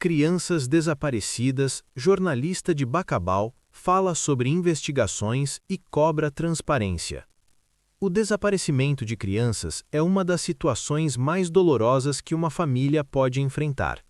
Crianças desaparecidas, jornalista de Bacabal, fala sobre investigações e cobra transparência. O desaparecimento de crianças é uma das situações mais dolorosas que uma família pode enfrentar.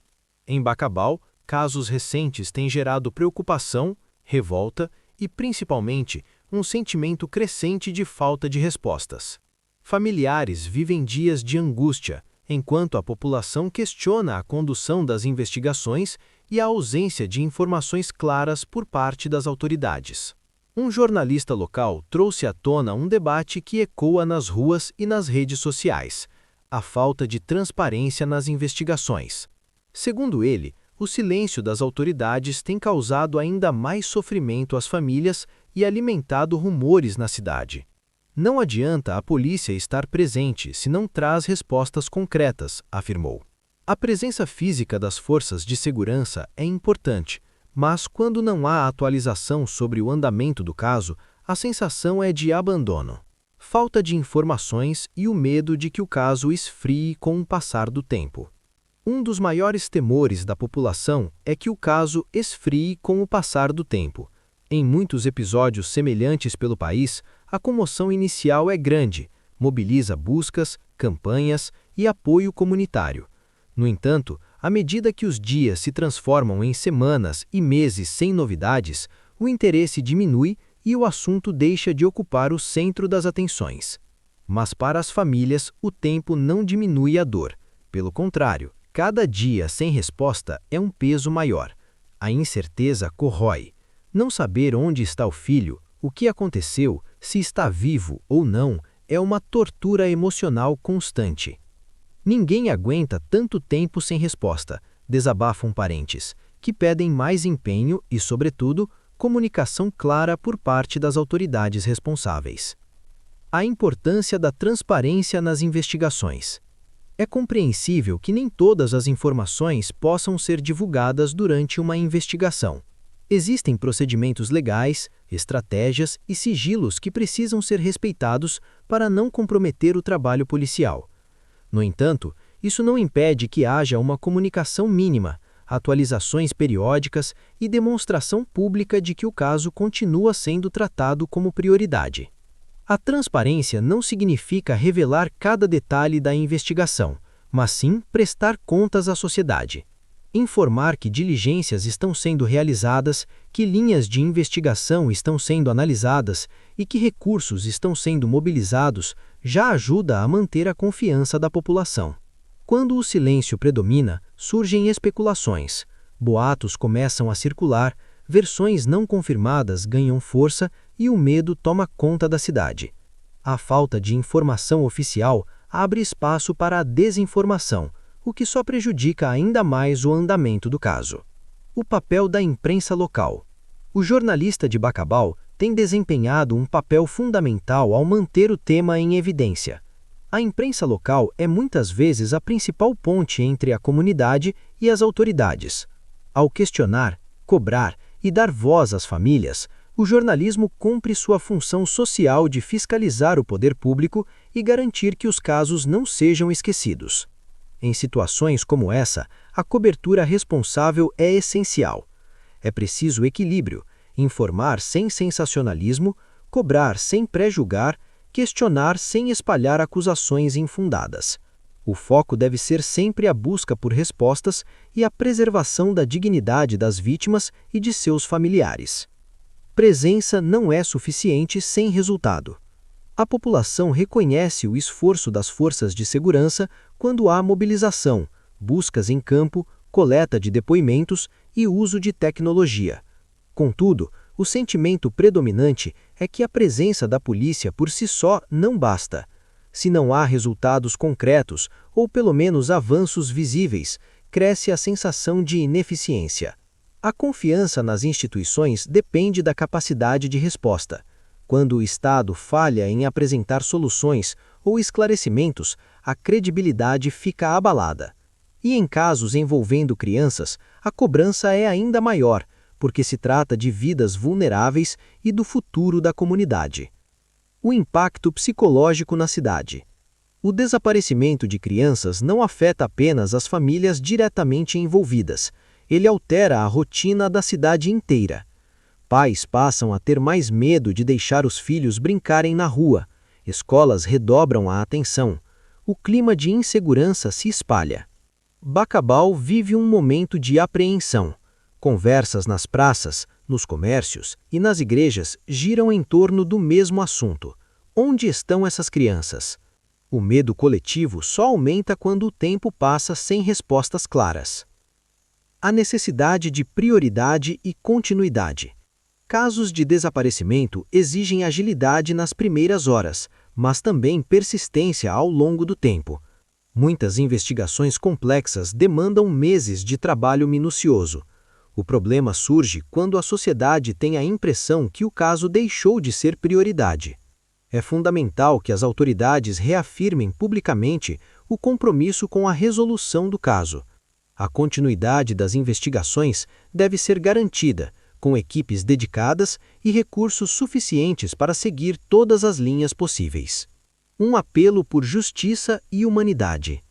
Em Bacabal, casos recentes têm gerado preocupação, revolta e, principalmente, um sentimento crescente de falta de respostas. Familiares vivem dias de angústia, enquanto a população questiona a condução das investigações e a ausência de informações claras por parte das autoridades. Um jornalista local trouxe à tona um debate que ecoa nas ruas e nas redes sociais: a falta de transparência nas investigações. Segundo ele, o silêncio das autoridades tem causado ainda mais sofrimento às famílias e alimentado rumores na cidade. Não adianta a polícia estar presente se não traz respostas concretas, afirmou. A presença física das forças de segurança é importante, mas quando não há atualização sobre o andamento do caso, a sensação é de abandono, falta de informações e o medo de que o caso esfrie com o passar do tempo. Um dos maiores temores da população é que o caso esfrie com o passar do tempo. Em muitos episódios semelhantes pelo país, a comoção inicial é grande, mobiliza buscas, campanhas e apoio comunitário. No entanto, à medida que os dias se transformam em semanas e meses sem novidades, o interesse diminui e o assunto deixa de ocupar o centro das atenções. Mas para as famílias, o tempo não diminui a dor. Pelo contrário, cada dia sem resposta é um peso maior. A incerteza corrói. Não saber onde está o filho, o que aconteceu, se está vivo ou não, é uma tortura emocional constante. Ninguém aguenta tanto tempo sem resposta, desabafam parentes, que pedem mais empenho e, sobretudo, comunicação clara por parte das autoridades responsáveis. A importância da transparência nas investigações. É compreensível que nem todas as informações possam ser divulgadas durante uma investigação. Existem procedimentos legais, estratégias e sigilos que precisam ser respeitados para não comprometer o trabalho policial. No entanto, isso não impede que haja uma comunicação mínima, atualizações periódicas e demonstração pública de que o caso continua sendo tratado como prioridade. A transparência não significa revelar cada detalhe da investigação, mas sim prestar contas à sociedade. Informar que diligências estão sendo realizadas, que linhas de investigação estão sendo analisadas e que recursos estão sendo mobilizados já ajuda a manter a confiança da população. Quando o silêncio predomina, surgem especulações, boatos começam a circular, versões não confirmadas ganham força e o medo toma conta da cidade. A falta de informação oficial abre espaço para a desinformação, o que só prejudica ainda mais o andamento do caso. O papel da imprensa local. O jornalista de Bacabal tem desempenhado um papel fundamental ao manter o tema em evidência. A imprensa local é muitas vezes a principal ponte entre a comunidade e as autoridades. Ao questionar, cobrar e dar voz às famílias, o jornalismo cumpre sua função social de fiscalizar o poder público e garantir que os casos não sejam esquecidos. Em situações como essa, a cobertura responsável é essencial. É preciso equilíbrio, informar sem sensacionalismo, cobrar sem pré-julgar, questionar sem espalhar acusações infundadas. O foco deve ser sempre a busca por respostas e a preservação da dignidade das vítimas e de seus familiares. Presença não é suficiente sem resultado. A população reconhece o esforço das forças de segurança quando há mobilização, buscas em campo, coleta de depoimentos e uso de tecnologia. Contudo, o sentimento predominante é que a presença da polícia por si só não basta. Se não há resultados concretos, ou pelo menos avanços visíveis, cresce a sensação de ineficiência. A confiança nas instituições depende da capacidade de resposta. Quando o Estado falha em apresentar soluções ou esclarecimentos, a credibilidade fica abalada. E em casos envolvendo crianças, a cobrança é ainda maior, porque se trata de vidas vulneráveis e do futuro da comunidade. O impacto psicológico na cidade. O desaparecimento de crianças não afeta apenas as famílias diretamente envolvidas. ele altera a rotina da cidade inteira. Pais passam a ter mais medo de deixar os filhos brincarem na rua, escolas redobram a atenção, o clima de insegurança se espalha. Bacabal vive um momento de apreensão. Conversas nas praças, nos comércios e nas igrejas giram em torno do mesmo assunto. Onde estão essas crianças? O medo coletivo só aumenta quando o tempo passa sem respostas claras. A necessidade de prioridade e continuidade. Casos de desaparecimento exigem agilidade nas primeiras horas, mas também persistência ao longo do tempo. Muitas investigações complexas demandam meses de trabalho minucioso. O problema surge quando a sociedade tem a impressão que o caso deixou de ser prioridade. É fundamental que as autoridades reafirmem publicamente o compromisso com a resolução do caso. A continuidade das investigações deve ser garantida, com equipes dedicadas e recursos suficientes para seguir todas as linhas possíveis. Um apelo por justiça e humanidade.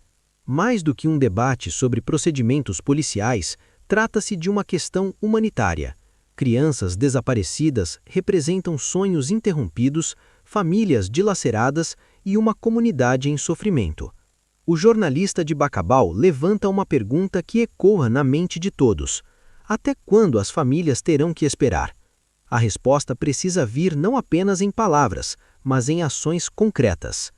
Mais do que um debate sobre procedimentos policiais, trata-se de uma questão humanitária. Crianças desaparecidas representam sonhos interrompidos, famílias dilaceradas e uma comunidade em sofrimento. O jornalista de Bacabal levanta uma pergunta que ecoa na mente de todos. Até quando as famílias terão que esperar? A resposta precisa vir não apenas em palavras, mas em ações concretas.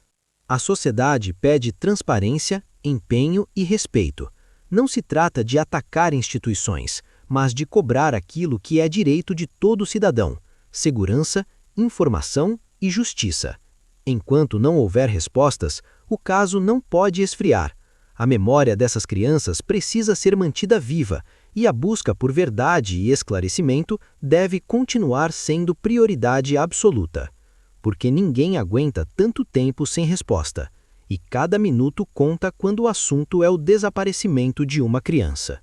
A sociedade pede transparência, empenho e respeito. Não se trata de atacar instituições, mas de cobrar aquilo que é direito de todo cidadão: segurança, informação e justiça. Enquanto não houver respostas, o caso não pode esfriar. A memória dessas crianças precisa ser mantida viva e a busca por verdade e esclarecimento deve continuar sendo prioridade absoluta. Porque ninguém aguenta tanto tempo sem resposta, e cada minuto conta quando o assunto é o desaparecimento de uma criança.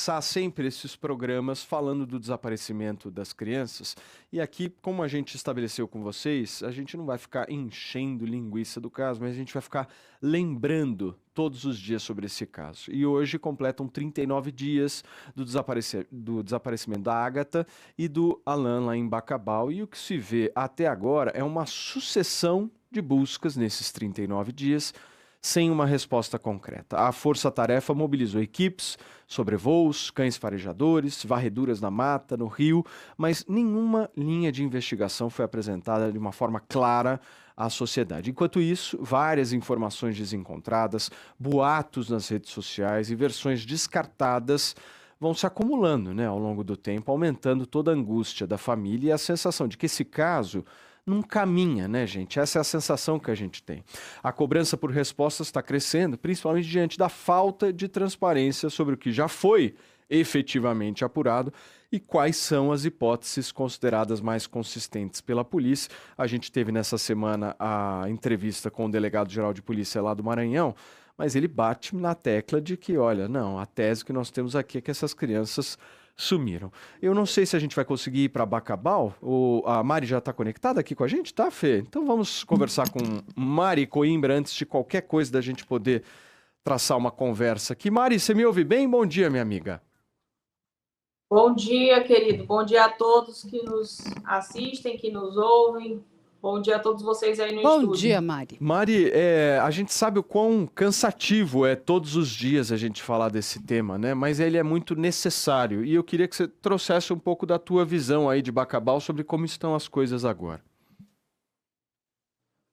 Há sempre esses programas falando do desaparecimento das crianças, e aqui, como a gente estabeleceu com vocês, a gente não vai ficar enchendo linguiça do caso, mas a gente vai ficar lembrando todos os dias sobre esse caso. E hoje completam 39 dias do desaparecimento da Ágata e do Alan lá em Bacabal, e o que se vê até agora é uma sucessão de buscas nesses 39 dias, sem uma resposta concreta. A Força-Tarefa mobilizou equipes, sobrevoos, cães farejadores, varreduras na mata, no rio, mas nenhuma linha de investigação foi apresentada de uma forma clara à sociedade. Enquanto isso, várias informações desencontradas, boatos nas redes sociais e versões descartadas vão se acumulando, ao longo do tempo, aumentando toda a angústia da família e a sensação de que esse caso não caminha, gente? Essa é a sensação que a gente tem. A cobrança por respostas está crescendo, principalmente diante da falta de transparência sobre o que já foi efetivamente apurado e quais são as hipóteses consideradas mais consistentes pela polícia. A gente teve nessa semana a entrevista com o delegado-geral de polícia lá do Maranhão, mas ele bate na tecla de que, olha, não, a tese que nós temos aqui é que essas crianças sumiram. Eu não sei se a gente vai conseguir ir para Bacabal. A Mari já está conectada aqui com a gente, tá, Fê? Então vamos conversar com Mari Coimbra antes de qualquer coisa da gente poder traçar uma conversa aqui. Mari, você me ouve bem? Bom dia, minha amiga. Bom dia, querido. Bom dia a todos que nos assistem, que nos ouvem. Bom dia a todos vocês aí no estúdio. Bom dia, Mari. Mari, a gente sabe o quão cansativo é todos os dias a gente falar desse tema, Mas ele é muito necessário. E eu queria que você trouxesse um pouco da tua visão aí de Bacabal sobre como estão as coisas agora.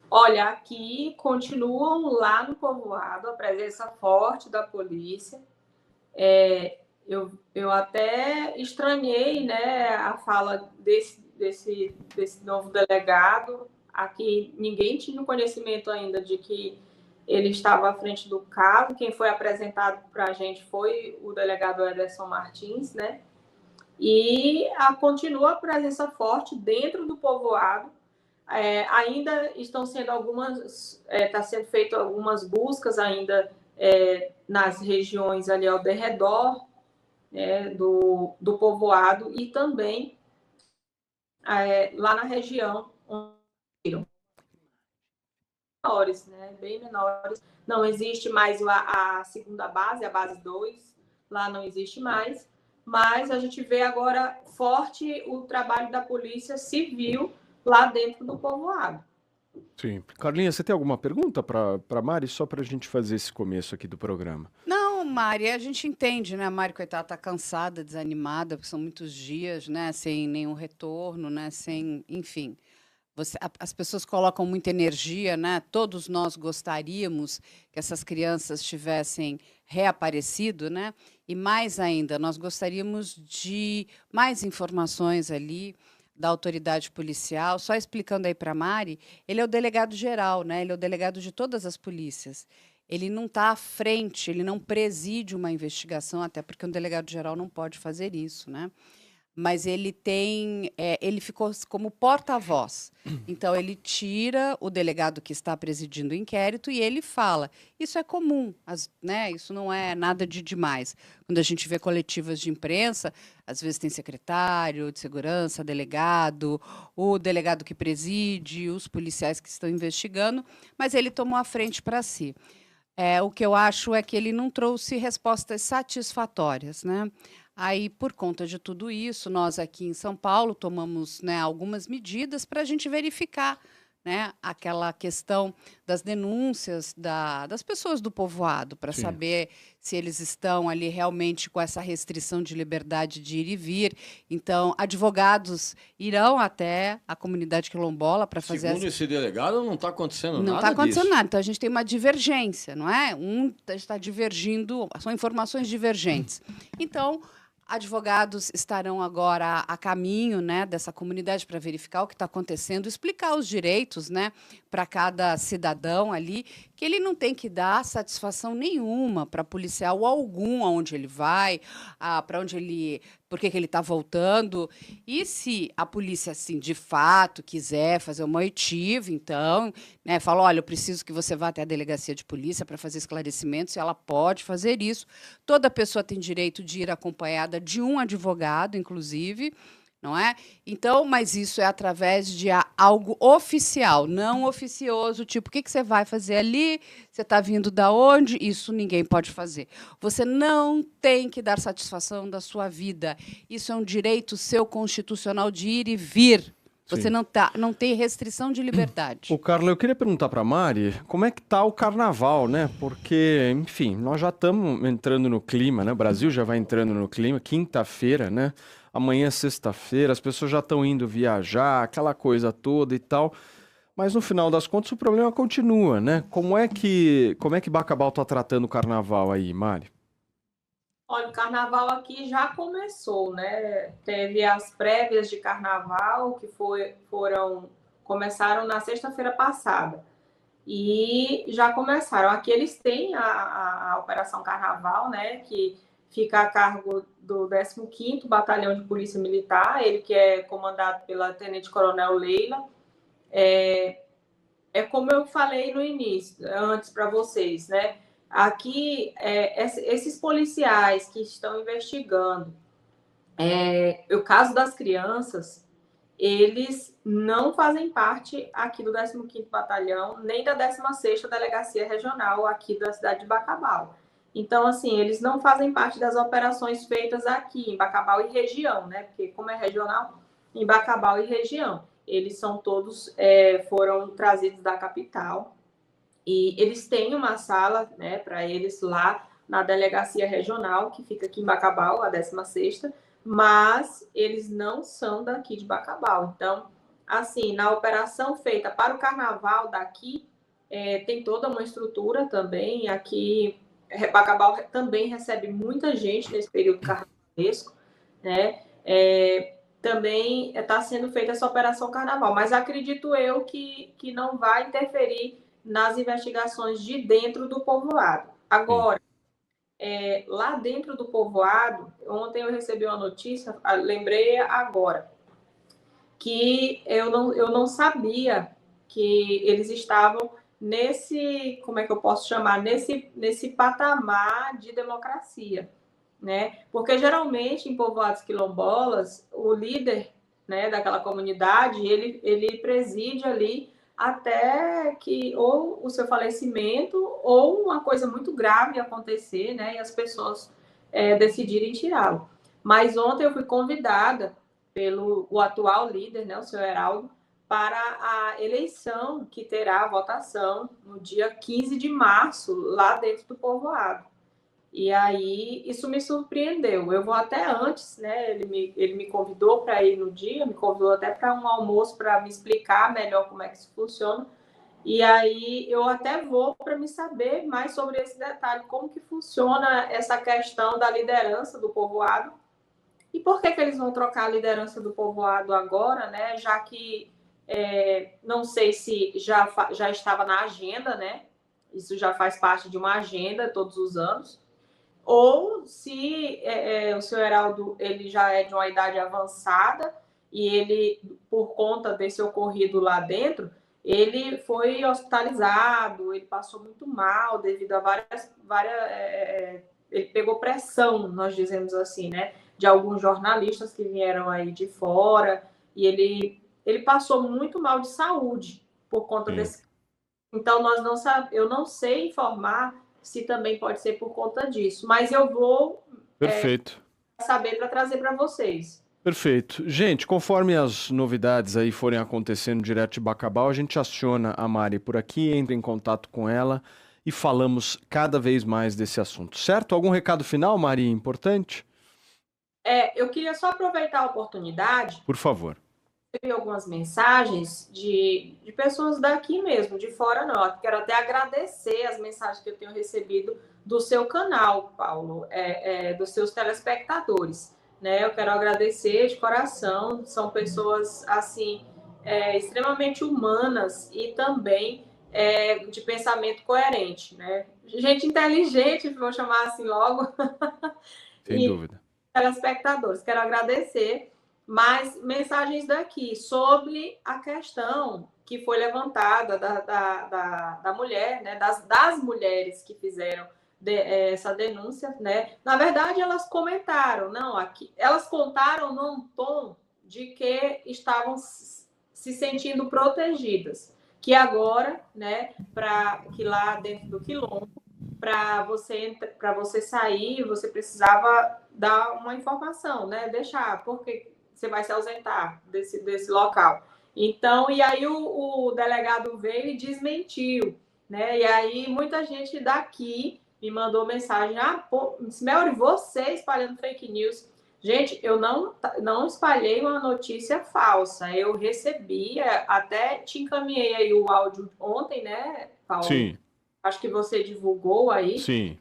Olha, aqui continuam lá no povoado a presença forte da polícia. Eu até estranhei, a fala desse novo delegado. Aqui ninguém tinha conhecimento ainda de que ele estava à frente do caso. Quem foi apresentado para a gente foi o delegado Ederson Martins, E continua a presença forte dentro do povoado. Ainda estão sendo está sendo feito algumas buscas ainda nas regiões ali ao redor do povoado e também lá na região menores, bem menores. Não existe mais a segunda base, a base 2, lá não existe mais, mas a gente vê agora forte o trabalho da Polícia Civil lá dentro do povoado. Sim. Carlinha, você tem alguma pergunta para Mari, só para a gente fazer esse começo aqui do programa? Não, Mari, a gente entende, né? A Mari, coitada, tá cansada, desanimada, porque são muitos dias, né? Sem nenhum retorno, né? Sem, enfim. As pessoas colocam muita energia, né? Todos nós gostaríamos que essas crianças tivessem reaparecido, né? E mais ainda, nós gostaríamos de mais informações ali da autoridade policial. Só explicando aí para a Mari, ele é o delegado geral, né? Ele é o delegado de todas as polícias. Ele não está à frente, ele não preside uma investigação, até porque um delegado geral não pode fazer isso, né? Mas ele ele ficou como porta-voz. Então, ele tira o delegado que está presidindo o inquérito e ele fala. Isso é comum, né? Isso não é nada de demais. Quando a gente vê coletivas de imprensa, às vezes tem secretário de segurança, delegado, o delegado que preside, os policiais que estão investigando, mas ele tomou a frente para si. O que eu acho é que ele não trouxe respostas satisfatórias, né? Aí, por conta de tudo isso, nós aqui em São Paulo tomamos, né, algumas medidas para a gente verificar, né, aquela questão das denúncias das pessoas do povoado, para saber se eles estão ali realmente com essa restrição de liberdade de ir e vir. Então, advogados irão até a comunidade quilombola para fazer... Segundo esse delegado, não está acontecendo nada disso. Não está acontecendo nada. Então, a gente tem uma divergência, não é? Um está divergindo, são informações divergentes. Então... advogados estarão agora a caminho, né, dessa comunidade para verificar o que está acontecendo, explicar os direitos, né, para cada cidadão ali, que ele não tem que dar satisfação nenhuma para policial algum aonde ele vai, para onde ele, por que ele está voltando. E se a polícia, assim, de fato quiser fazer uma oitiva, então, né, fala, olha, eu preciso que você vá até a delegacia de polícia para fazer esclarecimentos, e ela pode fazer isso. Toda pessoa tem direito de ir acompanhada de um advogado, inclusive, não é? Então, mas isso é através de algo oficial, não oficioso, tipo, o que você vai fazer ali? Você está vindo da onde? Isso ninguém pode fazer. Você não tem que dar satisfação da sua vida. Isso é um direito seu constitucional de ir e vir. Você não tem restrição de liberdade. Ô, Carla, eu queria perguntar para a Mari como é que tá o carnaval, né? Porque, enfim, nós já estamos entrando no clima, né? O Brasil já vai entrando no clima, quinta-feira, né? Amanhã é sexta-feira, as pessoas já estão indo viajar, aquela coisa toda e tal. Mas, no final das contas, o problema continua, né? Como é que Bacabal está tratando o carnaval aí, Mari? Olha, o carnaval aqui já começou, né? Teve as prévias de carnaval que começaram na sexta-feira passada. E já começaram. Aqui eles têm a Operação Carnaval, né? Que fica a cargo do 15º Batalhão de Polícia Militar, ele que é comandado pela Tenente Coronel Leila. É como eu falei no início, antes para vocês, né? Aqui, esses policiais que estão investigando o caso das crianças, eles não fazem parte aqui do 15º Batalhão, nem da 16ª Delegacia Regional aqui da cidade de Bacabal. Então, assim, eles não fazem parte das operações feitas aqui em Bacabal e região, né? Porque como é regional, em Bacabal e região. Eles são todos, foram trazidos da capital. E eles têm uma sala, né, para eles lá na delegacia regional, que fica aqui em Bacabal, a 16ª, mas eles não são daqui de Bacabal. Então, assim, na operação feita para o carnaval daqui, tem toda uma estrutura também. Aqui, Bacabal também recebe muita gente nesse período carnavalesco, né? Também está sendo feita essa operação carnaval, mas acredito eu que não vai interferir nas investigações de dentro do povoado. Agora, lá dentro do povoado, ontem eu recebi uma notícia, lembrei agora, que eu não sabia que eles estavam nesse, como é que eu posso chamar, nesse patamar de democracia, né? Porque geralmente em povoados quilombolas, o líder, né, daquela comunidade, ele preside ali até que ou o seu falecimento ou uma coisa muito grave acontecer, né, e as pessoas decidirem tirá-lo. Mas ontem eu fui convidada pelo o atual líder, né, o senhor Heraldo, para a eleição que terá a votação no dia 15 de março, lá dentro do povoado. E aí, isso me surpreendeu. Eu vou até antes, né? Ele me convidou para ir no dia, me convidou até para um almoço para me explicar melhor como é que isso funciona. E aí, eu até vou para me saber mais sobre esse detalhe, como que funciona essa questão da liderança do povoado. E por que eles vão trocar a liderança do povoado agora, né? Já que não sei se já estava na agenda, né? Isso já faz parte de uma agenda todos os anos. Ou se o senhor Heraldo ele já é de uma idade avançada e ele, por conta desse ocorrido lá dentro, ele foi hospitalizado, ele passou muito mal devido a várias ele pegou pressão, nós dizemos assim, né, de alguns jornalistas que vieram aí de fora, e ele passou muito mal de saúde por conta desse. Então, eu não sei informar se também pode ser por conta disso, mas eu vou saber para trazer para vocês. Perfeito. Gente, conforme as novidades aí forem acontecendo direto de Bacabal, a gente aciona a Mari por aqui, entra em contato com ela e falamos cada vez mais desse assunto, certo? Algum recado final, Mari, importante? Eu queria só aproveitar a oportunidade. Por favor. Recebi algumas mensagens de pessoas daqui mesmo, de fora não. Eu quero até agradecer as mensagens que eu tenho recebido do seu canal, Paulo, dos seus telespectadores, né? Eu quero agradecer de coração, são pessoas, assim, extremamente humanas e também de pensamento coerente, né? Gente inteligente, vou chamar assim logo. Sem dúvida. Telespectadores, quero agradecer. Mas mensagens daqui sobre a questão que foi levantada da mulher, né, das mulheres que fizeram essa denúncia, né? Na verdade, elas comentaram, elas contaram num tom de que estavam se sentindo protegidas, que agora, né, que lá dentro do quilombo, para você sair, você precisava dar uma informação, né? Deixar, porque você vai se ausentar desse local. Então, e aí o delegado veio e desmentiu, né? E aí muita gente daqui me mandou mensagem: Melry, você espalhando fake news. Gente, eu não espalhei uma notícia falsa. Eu recebi, até te encaminhei aí o áudio ontem, né, Paulo? Sim. Acho que você divulgou aí. Sim.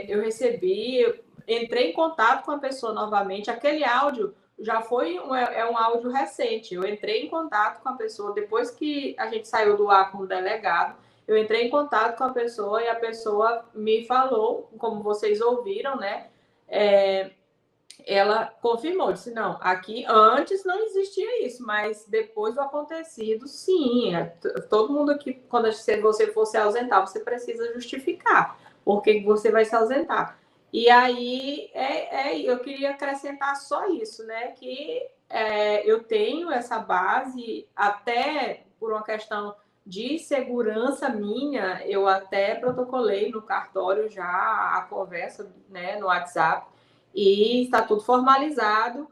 Eu recebi, entrei em contato com a pessoa novamente. Aquele áudio já foi um áudio recente. Eu entrei em contato com a pessoa depois que a gente saiu do ar com o delegado. Eu entrei em contato com a pessoa e a pessoa me falou, como vocês ouviram, né? Ela confirmou, disse: não, aqui antes não existia isso, mas depois do acontecido, sim. Todo mundo aqui, quando você for se ausentar, você precisa justificar por que você vai se ausentar. E aí, eu queria acrescentar só isso, né? Que eu tenho essa base, até por uma questão de segurança minha, eu até protocolei no cartório já a conversa, né, no WhatsApp, e está tudo formalizado,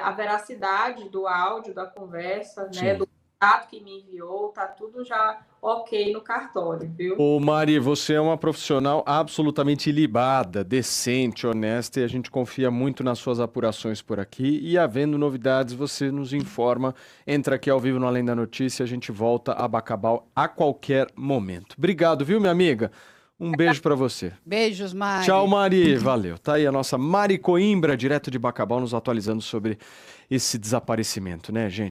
a veracidade do áudio, da conversa, né, do contato que me enviou, está tudo já ok no cartório, viu? Ô Mari, você é uma profissional absolutamente ilibada, decente, honesta, e a gente confia muito nas suas apurações por aqui, e havendo novidades, você nos informa, entra aqui ao vivo no Além da Notícia, a gente volta a Bacabal a qualquer momento. Obrigado, viu, minha amiga? Um beijo pra você. Beijos, Mari. Tchau, Mari. Valeu. Tá aí a nossa Mari Coimbra, direto de Bacabal, nos atualizando sobre esse desaparecimento, né, gente?